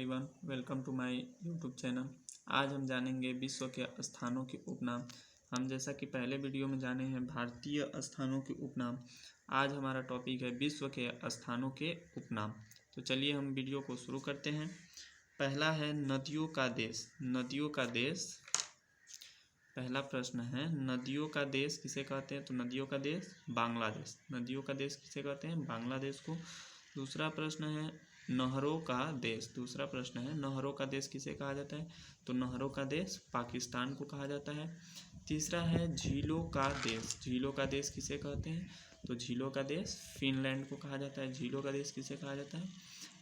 Everyone, welcome to my YouTube channel. आज हम जानेंगे विश्व के स्थानों के उपनाम। हम जैसा कि पहले वीडियो में जाने हैं भारतीय स्थानों के उपनाम, आज हमारा टॉपिक है विश्व के स्थानों के उपनाम। तो चलिए हम वीडियो को शुरू करते हैं। पहला है नदियों का देश। नदियों का देश, पहला प्रश्न है नदियों का देश किसे कहते हैं? तो नदियों का देश बांग्लादेश। नदियों का देश किसे कहते हैं? बांग्लादेश को। दूसरा प्रश्न है नहरों का देश। दूसरा प्रश्न है नहरों का देश किसे कहा जाता है? तो नहरों का देश पाकिस्तान को कहा जाता है। तीसरा है झीलों का देश। झीलों का देश किसे कहते हैं? तो झीलों का देश फिनलैंड को कहा जाता है। झीलों का देश किसे कहा जाता है?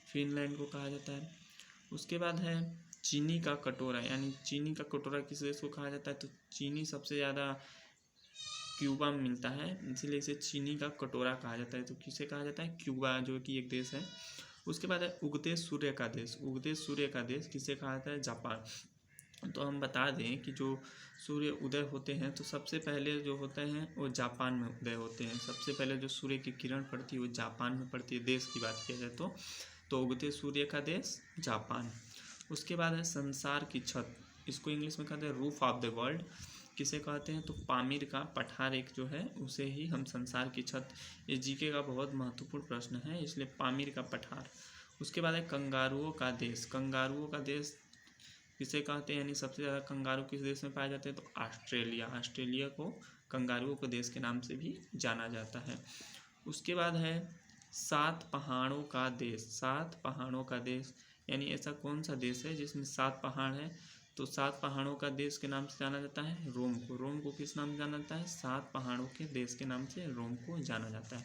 फिनलैंड को कहा जाता है। उसके बाद है चीनी का कटोरा, यानी चीनी का कटोरा किस देश को कहा जाता है? तो चीनी सबसे ज़्यादा क्यूबा में मिलता है, इसीलिए इसे चीनी का कटोरा कहा जाता है। तो किसे कहा जाता है? क्यूबा, जो कि एक देश है। उसके बाद है उगते सूर्य का देश। उगते सूर्य का देश किसे कहा जाता है? जापान। तो हम बता दें कि जो सूर्य उदय होते हैं तो सबसे पहले जो होते हैं वो जापान में उदय होते हैं। सबसे पहले जो सूर्य की किरण पड़ती है वो जापान में पड़ती है। देश की बात किया जाए तो उगते सूर्य का देश जापान। उसके बाद है संसार की छत। इसको इंग्लिश में कहते हैं रूफ ऑफ द वर्ल्ड। किसे कहते हैं? तो पामीर का पठार एक जो है उसे ही हम संसार की छत। ये जीके का बहुत महत्वपूर्ण प्रश्न है, इसलिए पामीर का पठार। उसके बाद है कंगारुओं का देश। कंगारुओं का देश किसे कहते हैं, यानी सबसे ज़्यादा कंगारू किस देश में पाए जाते हैं? तो ऑस्ट्रेलिया। ऑस्ट्रेलिया को कंगारुओं के देश के नाम से भी जाना जाता है। उसके बाद है 7 पहाड़ों का देश। 7 पहाड़ों का देश, यानी ऐसा कौन सा देश है जिसमें 7 पहाड़ है? तो 7 पहाड़ों का देश के नाम से जाना जाता है रोम को। रोम को किस नाम से जाना जाता है? 7 पहाड़ों के देश के नाम से रोम को जाना जाता है।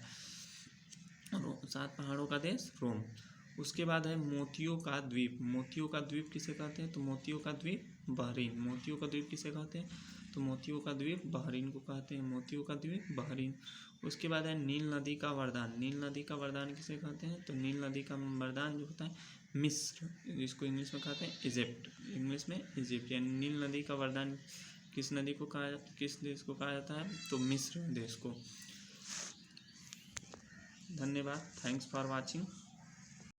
7 पहाड़ों का देश रोम। उसके बाद है मोतियों का द्वीप। मोतियों का द्वीप किसे कहते हैं? तो मोतियों का द्वीप बहरीन। मोतियों का द्वीप किसे कहते हैं? तो मोतियों का द्वीप बहरीन को कहते हैं। मोतियों का द्वीप बहरीन। उसके बाद है नील नदी का वरदान। नील नदी का वरदान किसे कहते हैं? तो नील नदी का वरदान जो होता है मिस्र, जिसको इंग्लिश में कहते हैं इजिप्ट। इंग्लिश में इजिप्ट, यानी नील नदी का वरदान किस नदी को कहा, किस देश को कहा जाता है? तो मिस्र देश को। धन्यवाद। Thanks for watching.